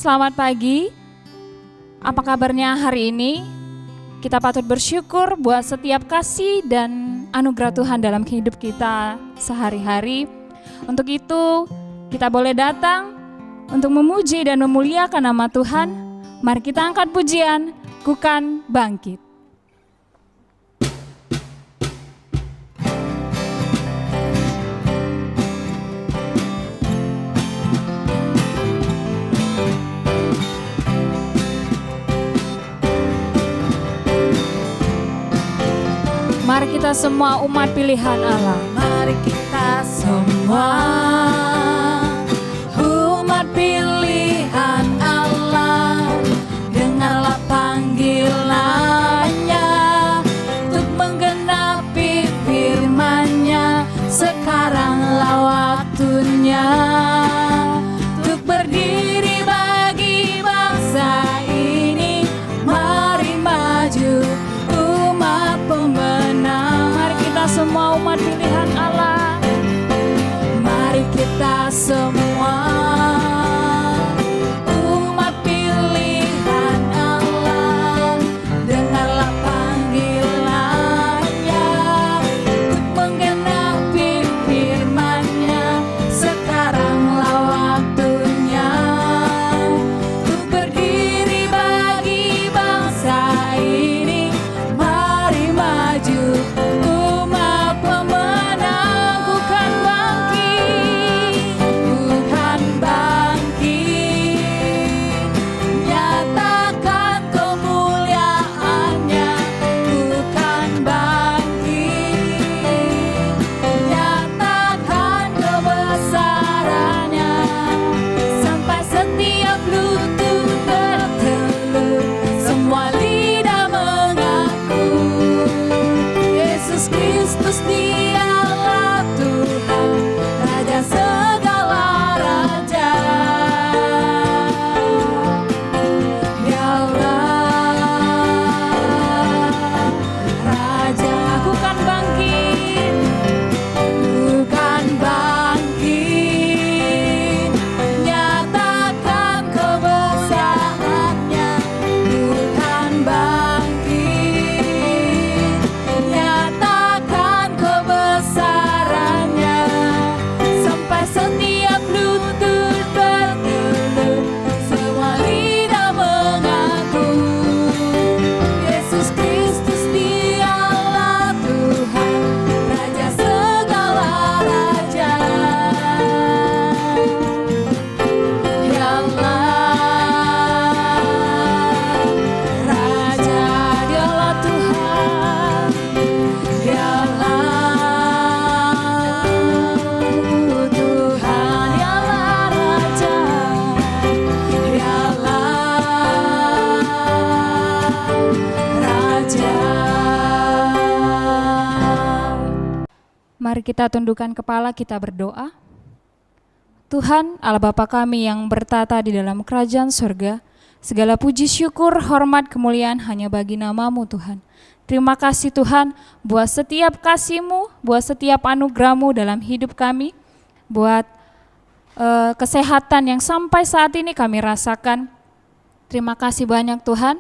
selamat pagi. Apa kabarnya hari ini? Kita patut bersyukur buat setiap kasih dan anugerah Tuhan dalam hidup kita sehari-hari. Untuk itu, kita boleh datang untuk memuji dan memuliakan nama Tuhan. Mari kita angkat pujian, Ku Kan Bangkit. Mari kita semua umat pilihan Allah. Mari kita semua umat pilihan Allah, dengarlah panggilannya untuk menggenapi firman-Nya. Sekaranglah waktunya untuk berdiri bagi bangsa ini. Mari maju umat pemenang. Mari kita semua umat pilihan Allah. Mari kita semua umat pilihan Allah, dengarlah panggilannya untuk menggenapi firman-Nya. Sekaranglah waktunya untuk berdiri bagi bangsa ini. Mari maju umat pemenang. Ku kan bangkit, Tuhan bangkit, nyatakan kemuliaan-Nya. Tuhan bangkit, nyatakan kebesaran-Nya, sampai setiap lutut bertelut, semua lidah mengaku Yesus Kristus Dialah Tuhan, Raja segala raja. Dialah Raja. ku kan bangkit. Bukan bangkit, nyatakan kebesaran-Nya. Bukan bangkit, nyatakan kebesaran-Nya, sampai setiap lutut bertelut, semua lidah mengaku Yesus Kristus Dialah Tuhan, Raja segala raja. Dialah Raja, Dialah Tuhan. Dialah Tuhan, Dialah Raja. Dialah Raja. Mari kita tundukkan kepala, kita berdoa. Tuhan, Allah Bapa kami yang bertata di dalam kerajaan surga, segala puji syukur, hormat, kemuliaan hanya bagi nama-Mu Tuhan. Terima kasih Tuhan buat setiap kasih-Mu, buat setiap anugerah-Mu dalam hidup kami, buat kesehatan yang sampai saat ini kami rasakan. Terima kasih banyak Tuhan,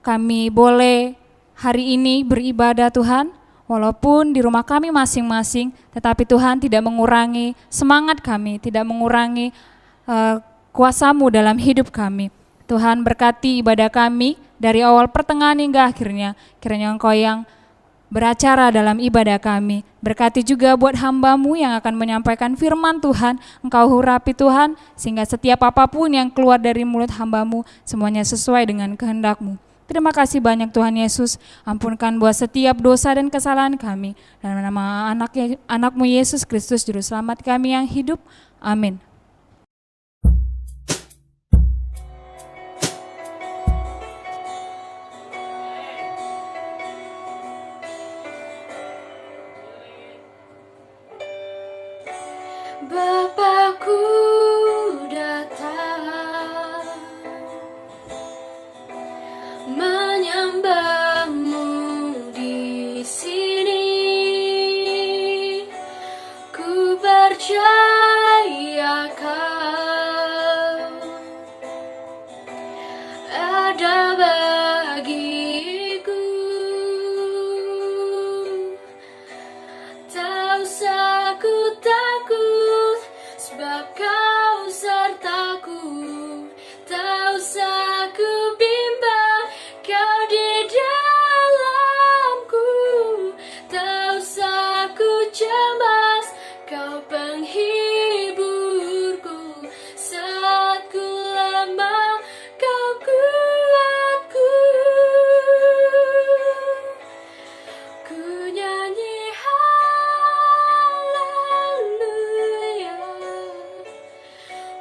kami boleh hari ini beribadah Tuhan, walaupun di rumah kami masing-masing, tetapi Tuhan tidak mengurangi semangat kami, tidak mengurangi kuasa-Mu dalam hidup kami. Tuhan berkati ibadah kami dari awal pertengahan hingga akhirnya, kiranya Engkau yang beracara dalam ibadah kami. Berkati juga buat hamba-Mu yang akan menyampaikan firman Tuhan, Engkau urapi Tuhan, sehingga setiap apapun yang keluar dari mulut hamba-Mu, semuanya sesuai dengan kehendak-Mu. Terima kasih banyak Tuhan Yesus, ampunkan buat setiap dosa dan kesalahan kami. Dalam nama anak-Mu Yesus Kristus, Juru Selamat kami yang hidup. Amin. Bapakku datang menyembah-Mu di sini. Ku percaya Kau penghiburku saat ku lemah, kau kuatku. Ku nyanyi haleluya,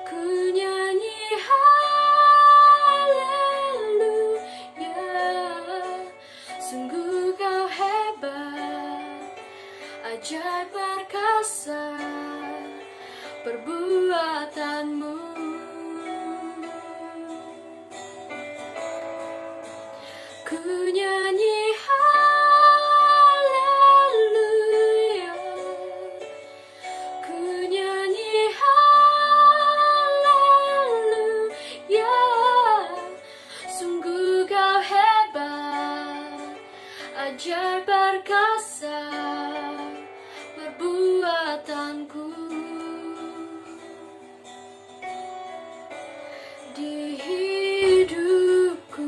ku nyanyi haleluya. Sungguh kau hebat, ajaib perkasa perbuatanmu. Ku nyanyi haleluya, ku nyanyi haleluya. Sungguh kau hebat, ajaib perkasa perbuatanku. Di hidupku,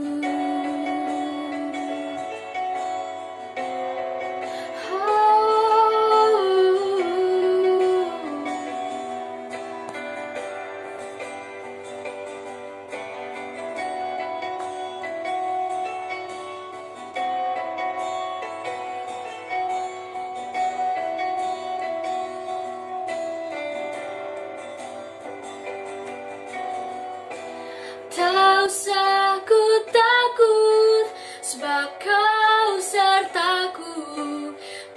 tak usah ku takut, sebab kau sertaku.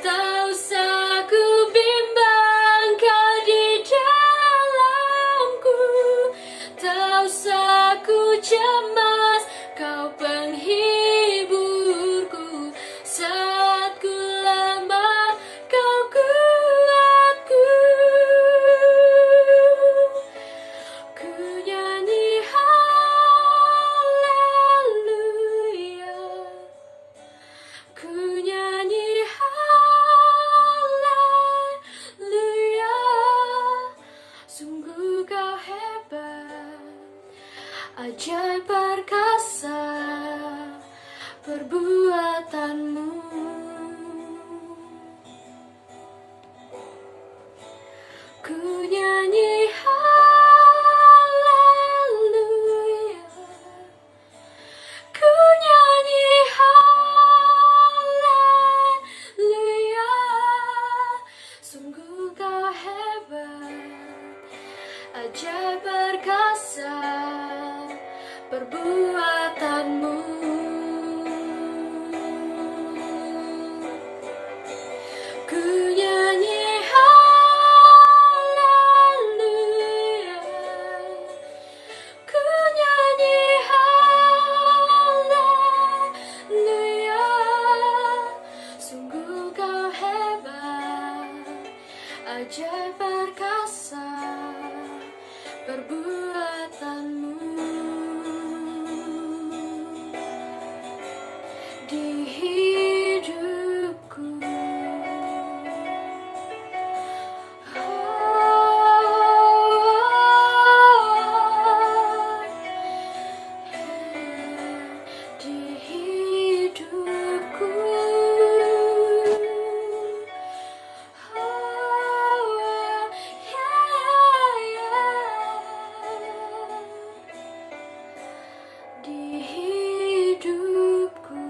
Tak usah ku bimbang, kau di dalamku. Tak usah ku cemas, kau penghiburku saat ku lemah, kau kuatku. Ku nyanyi haleluya, ku nyanyi haleluya. Sungguh kau hebat, ajaib perkasa perbuatanmu. Ku nyanyi haleluya, ku nyanyi haleluya. Sungguh kau hebat, ajaib perkasa perbuatanmu. Ku nyanyi haleluya, ku nyanyi haleluya. Sungguh kau hebat, ajaib perkasa perbuatanmu. Di hidupku, di hidupku, di hidupku.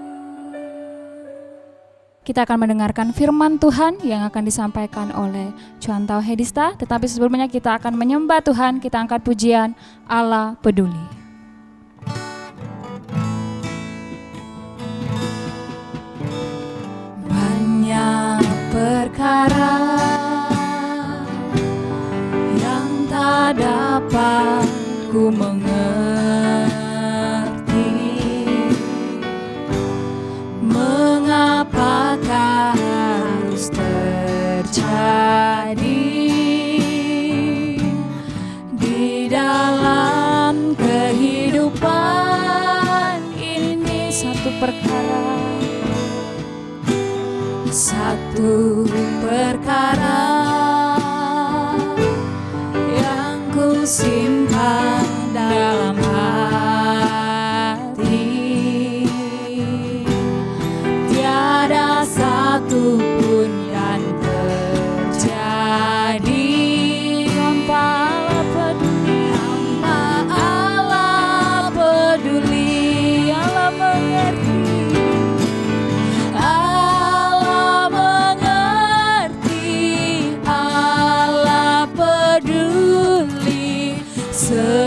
Kita akan mendengarkan firman Tuhan yang akan disampaikan oleh Chuantao Hedista. Tetapi sebelumnya kita akan menyembah Tuhan. Kita angkat pujian Allah Peduli. Banyak perkara yang tak dapat ku mengerti, mengapakah harus terjadi di dalam kehidupan ini. Satu perkara yang ku simpan dalam hati, tiada satu pun yang terjadi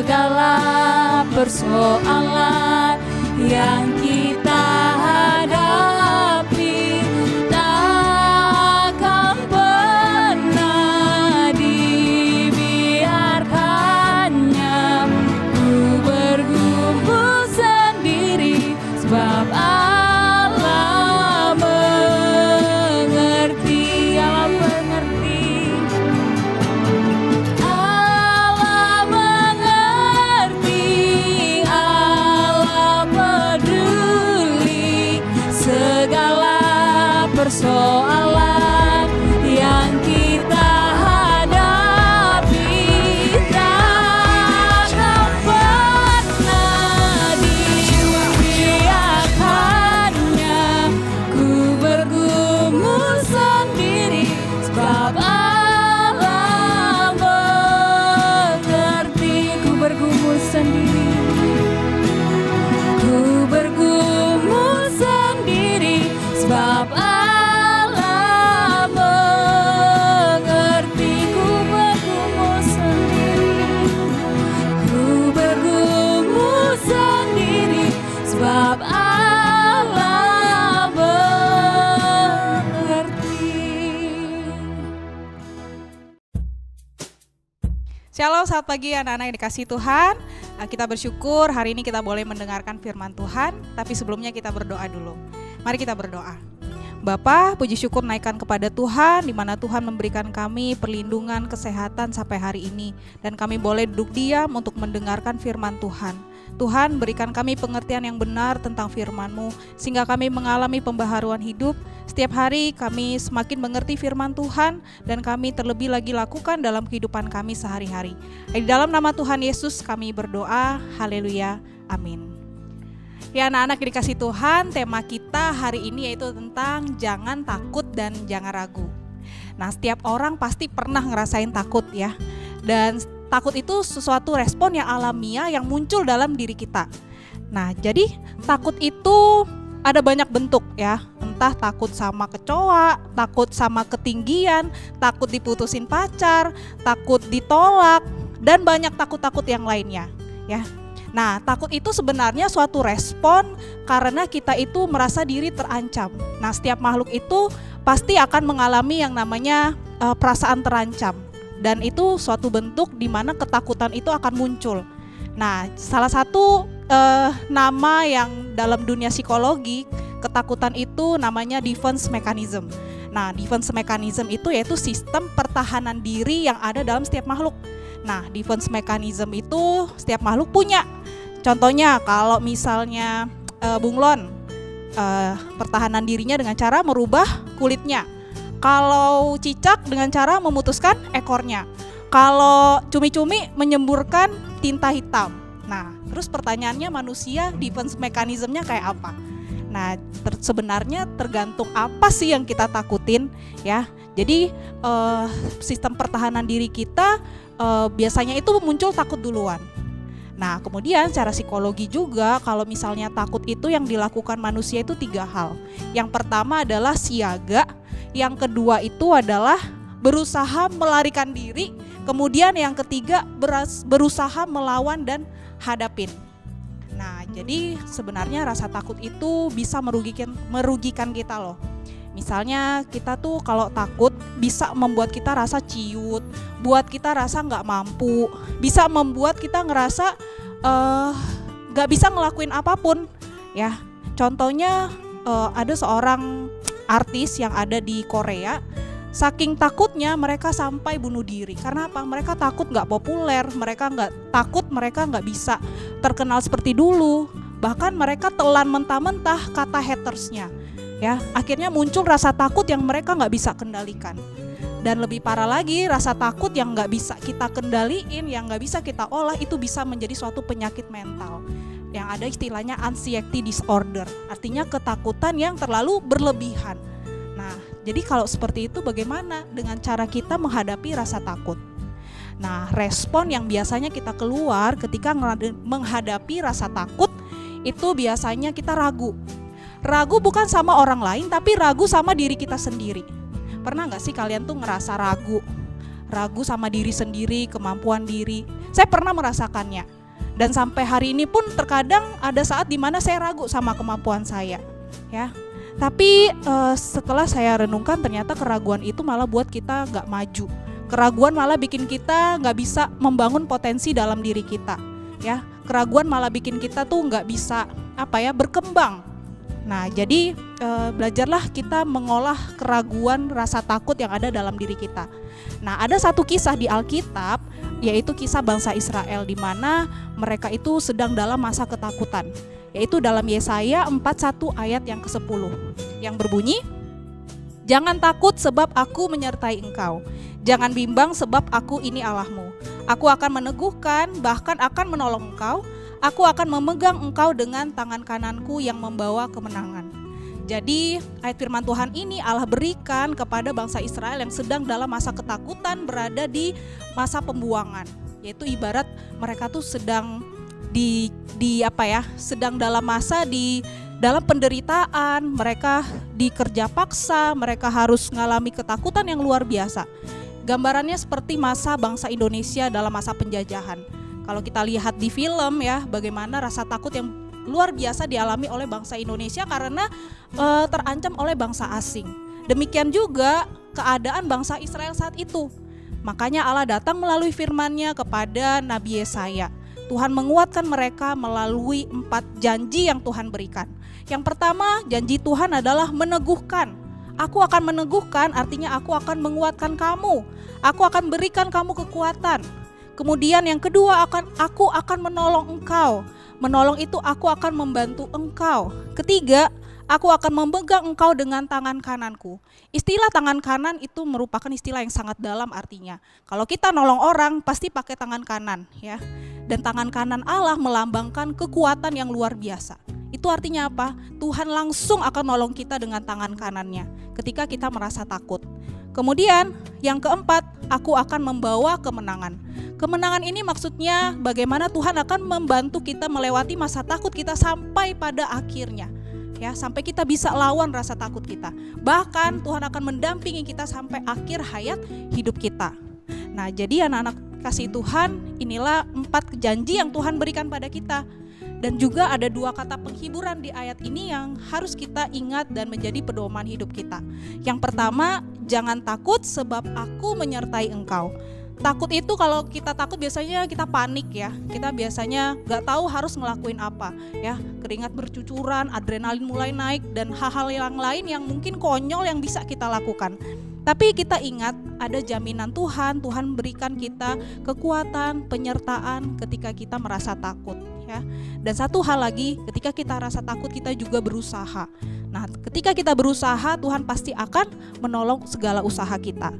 segala persoalan yang kita hadapi, tak akan pernah dibiarkannya. Ku bergumul sendiri sebab Allah mengerti, Allah mengerti, Allah mengerti, Allah peduli segala persoalan yang kita hadapi, takkan pernah dibiarkannya. Ku bergumul sendiri sebab Allah mengerti. Ku bergumul sendiri, ku bergumul sendiri sebab Allah mengerti. Ku bergumul sendiri, ku bergumul sendiri sebab Allah mengerti. Shalom, selamat pagi anak-anak yang dikasihi Tuhan. Kita bersyukur hari ini kita boleh mendengarkan firman Tuhan. Tapi sebelumnya kita berdoa dulu. Mari kita berdoa. Bapa, puji syukur naikkan kepada Tuhan, di mana Tuhan memberikan kami perlindungan, kesehatan sampai hari ini. Dan kami boleh duduk diam untuk mendengarkan firman Tuhan. Tuhan, berikan kami pengertian yang benar tentang firman-Mu, sehingga kami mengalami pembaharuan hidup. Setiap hari kami semakin mengerti firman Tuhan, dan kami terlebih lagi lakukan dalam kehidupan kami sehari-hari. Di dalam nama Tuhan Yesus kami berdoa, haleluya, amin. Ya anak-anak yang dikasihi Tuhan, tema kita hari ini yaitu tentang jangan takut dan jangan ragu. Nah, setiap orang pasti pernah ngerasain takut ya. Dan takut itu sesuatu respon yang alamiah yang muncul dalam diri kita. Nah, jadi takut itu ada banyak bentuk ya. Entah takut sama kecoa, takut sama ketinggian, takut diputusin pacar, takut ditolak, dan banyak takut-takut yang lainnya ya. Nah, takut itu sebenarnya suatu respon karena kita itu merasa diri terancam. Nah, setiap makhluk itu pasti akan mengalami yang namanya perasaan terancam. Dan itu suatu bentuk di mana ketakutan itu akan muncul. Nah, salah satu nama yang dalam dunia psikologi, ketakutan itu namanya defense mechanism. Nah, defense mechanism itu yaitu sistem pertahanan diri yang ada dalam setiap makhluk. Nah, defense mechanism itu setiap makhluk punya. Contohnya kalau misalnya bunglon, pertahanan dirinya dengan cara merubah kulitnya. Kalau cicak dengan cara memutuskan ekornya. Kalau cumi-cumi menyemburkan tinta hitam. Nah, terus pertanyaannya manusia defense mechanism-nya kayak apa? Nah, sebenarnya tergantung apa sih yang kita takutin ya. Jadi sistem pertahanan diri kita biasanya itu muncul takut duluan. Nah, kemudian secara psikologi juga kalau misalnya takut itu yang dilakukan manusia itu 3 hal. Yang pertama adalah siaga, yang kedua itu adalah berusaha melarikan diri, kemudian yang ketiga berusaha melawan dan hadapin. Nah, jadi sebenarnya rasa takut itu bisa merugikan kita loh. Misalnya kita tuh kalau takut bisa membuat kita rasa ciut, buat kita rasa nggak mampu, bisa membuat kita ngerasa nggak bisa ngelakuin apapun ya. Contohnya ada seorang artis yang ada di Korea, saking takutnya mereka sampai bunuh diri. Karena apa? Mereka takut nggak populer, mereka nggak bisa terkenal seperti dulu. Bahkan mereka telan mentah-mentah kata hatersnya. Ya, akhirnya muncul rasa takut yang mereka nggak bisa kendalikan. Dan lebih parah lagi, rasa takut yang nggak bisa kita kendaliin, yang nggak bisa kita olah, itu bisa menjadi suatu penyakit mental. Yang ada istilahnya anxiety disorder, artinya ketakutan yang terlalu berlebihan. Nah, jadi kalau seperti itu bagaimana dengan cara kita menghadapi rasa takut? Nah, respon yang biasanya kita keluar ketika menghadapi rasa takut itu biasanya kita ragu. Ragu bukan sama orang lain, tapi ragu sama diri kita sendiri. Pernah gak sih kalian tuh ngerasa ragu? ragu sama diri sendiri, kemampuan diri. Saya pernah merasakannya. Dan sampai hari ini pun terkadang ada saat di mana saya ragu sama kemampuan saya, ya. Tapi setelah saya renungkan, ternyata keraguan itu malah buat kita nggak maju. Keraguan malah bikin kita nggak bisa membangun potensi dalam diri kita, ya. Keraguan malah bikin kita tuh nggak bisa berkembang. Nah, jadi belajarlah kita mengolah keraguan, rasa takut yang ada dalam diri kita. Nah, ada satu kisah di Alkitab, yaitu kisah bangsa Israel, di mana mereka itu sedang dalam masa ketakutan, yaitu dalam Yesaya 41 ayat yang ke-10, yang berbunyi, "Jangan takut sebab aku menyertai engkau. Jangan bimbang sebab aku ini Allahmu. Aku akan meneguhkan, bahkan akan menolong engkau. Aku akan memegang engkau dengan tangan kananku yang membawa kemenangan." Jadi ayat firman Tuhan ini Allah berikan kepada bangsa Israel yang sedang dalam masa ketakutan, berada di masa pembuangan. Yaitu ibarat mereka tuh sedang sedang dalam masa dalam penderitaan, mereka dikerja paksa, mereka harus mengalami ketakutan yang luar biasa. Gambarannya seperti masa bangsa Indonesia dalam masa penjajahan. Kalau kita lihat di film, ya, bagaimana rasa takut yang luar biasa dialami oleh bangsa Indonesia karena terancam oleh bangsa asing. Demikian juga keadaan bangsa Israel saat itu. Makanya Allah datang melalui firman-Nya kepada Nabi Yesaya. Tuhan menguatkan mereka melalui 4 janji yang Tuhan berikan. Yang pertama, janji Tuhan adalah meneguhkan. Aku akan meneguhkan, artinya aku akan menguatkan kamu. Aku akan berikan kamu kekuatan. Kemudian yang kedua, aku akan menolong engkau. Menolong itu aku akan membantu engkau. Ketiga, aku akan memegang engkau dengan tangan kananku. Istilah tangan kanan itu merupakan istilah yang sangat dalam artinya. Kalau kita nolong orang pasti pakai tangan kanan, ya. Dan tangan kanan Allah melambangkan kekuatan yang luar biasa. Itu artinya apa? Tuhan langsung akan nolong kita dengan tangan kanannya ketika kita merasa takut. Kemudian yang keempat, aku akan membawa kemenangan. Kemenangan ini maksudnya bagaimana Tuhan akan membantu kita melewati masa takut kita sampai pada akhirnya. Ya, sampai kita bisa lawan rasa takut kita. Bahkan Tuhan akan mendampingi kita sampai akhir hayat hidup kita. Nah, jadi anak-anak kasih Tuhan, inilah 4 janji yang Tuhan berikan pada kita. Dan juga ada 2 kata penghiburan di ayat ini yang harus kita ingat dan menjadi pedoman hidup kita. Yang pertama, jangan takut sebab aku menyertai engkau. Takut itu, kalau kita takut biasanya kita panik, ya. Kita biasanya gak tahu harus ngelakuin apa, ya. Keringat bercucuran, adrenalin mulai naik, dan hal-hal yang lain yang mungkin konyol yang bisa kita lakukan. Tapi kita ingat ada jaminan Tuhan berikan kita kekuatan, penyertaan ketika kita merasa takut, ya. Dan satu hal lagi, ketika kita rasa takut kita juga berusaha. Nah, ketika kita berusaha, Tuhan pasti akan menolong segala usaha kita.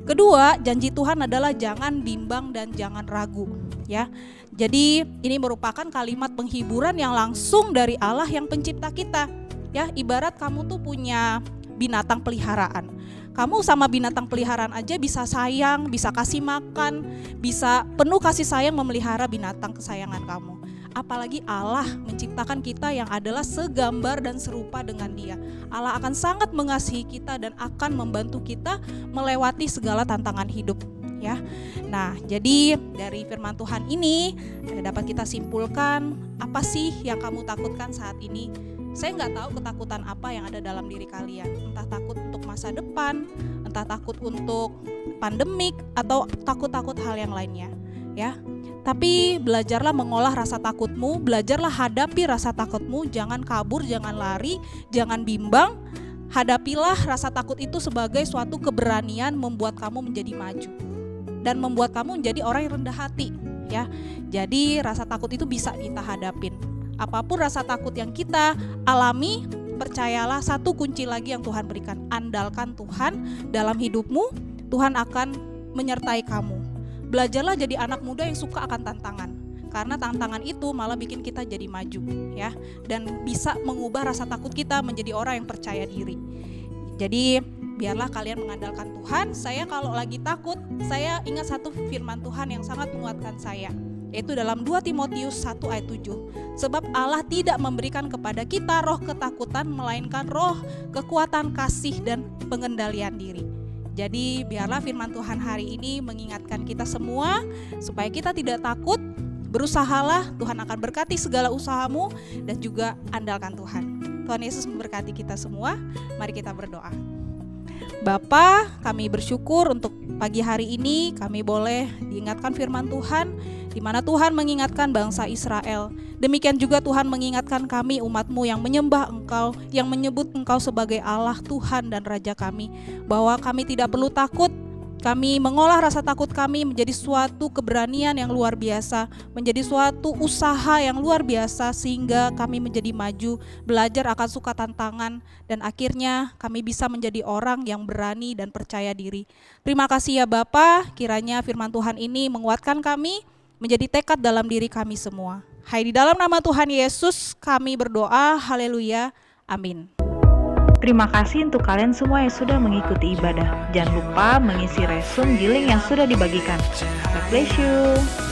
Kedua, janji Tuhan adalah jangan bimbang dan jangan ragu, ya. Jadi ini merupakan kalimat penghiburan yang langsung dari Allah yang pencipta kita, ya. Ibarat kamu tuh punya binatang peliharaan. Kamu sama binatang peliharaan aja bisa sayang, bisa kasih makan, bisa penuh kasih sayang memelihara binatang kesayangan kamu. Apalagi Allah menciptakan kita yang adalah segambar dan serupa dengan Dia. Allah akan sangat mengasihi kita dan akan membantu kita melewati segala tantangan hidup, ya. Nah, jadi dari firman Tuhan ini dapat kita simpulkan, apa sih yang kamu takutkan saat ini? Saya nggak tahu ketakutan apa yang ada dalam diri kalian. Entah takut untuk masa depan, entah takut untuk pandemik, atau takut-takut hal yang lainnya, ya. Tapi belajarlah mengolah rasa takutmu, belajarlah hadapi rasa takutmu, jangan kabur, jangan lari, jangan bimbang. Hadapilah rasa takut itu sebagai suatu keberanian membuat kamu menjadi maju dan membuat kamu menjadi orang yang rendah hati, ya. Jadi rasa takut itu bisa kita hadapin. Apapun rasa takut yang kita alami, percayalah satu kunci lagi yang Tuhan berikan, andalkan Tuhan dalam hidupmu, Tuhan akan menyertai kamu. Belajarlah jadi anak muda yang suka akan tantangan, karena tantangan itu malah bikin kita jadi maju, ya, dan bisa mengubah rasa takut kita menjadi orang yang percaya diri. Jadi biarlah kalian mengandalkan Tuhan. Saya kalau lagi takut, saya ingat satu firman Tuhan yang sangat menguatkan saya, yaitu dalam 2 Timotius 1 ayat 7. Sebab Allah tidak memberikan kepada kita roh ketakutan, melainkan roh kekuatan, kasih, dan pengendalian diri. Jadi biarlah firman Tuhan hari ini mengingatkan kita semua supaya kita tidak takut, berusahalah, Tuhan akan berkati segala usahamu dan juga andalkan Tuhan. Tuhan Yesus memberkati kita semua. Mari kita berdoa. Bapa, kami bersyukur untuk pagi hari ini kami boleh diingatkan firman Tuhan, di mana Tuhan mengingatkan bangsa Israel. Demikian juga Tuhan mengingatkan kami umat-Mu yang menyembah Engkau, yang menyebut Engkau sebagai Allah, Tuhan dan Raja kami, bahwa kami tidak perlu takut. Kami mengolah rasa takut kami menjadi suatu keberanian yang luar biasa, menjadi suatu usaha yang luar biasa, sehingga kami menjadi maju, belajar akan suka tantangan, dan akhirnya kami bisa menjadi orang yang berani dan percaya diri. Terima kasih ya Bapa, kiranya firman Tuhan ini menguatkan kami, menjadi tekad dalam diri kami semua. Hai, di dalam nama Tuhan Yesus kami berdoa, haleluya, amin. Terima kasih untuk kalian semua yang sudah mengikuti ibadah. Jangan lupa mengisi resume giling yang sudah dibagikan. God bless you.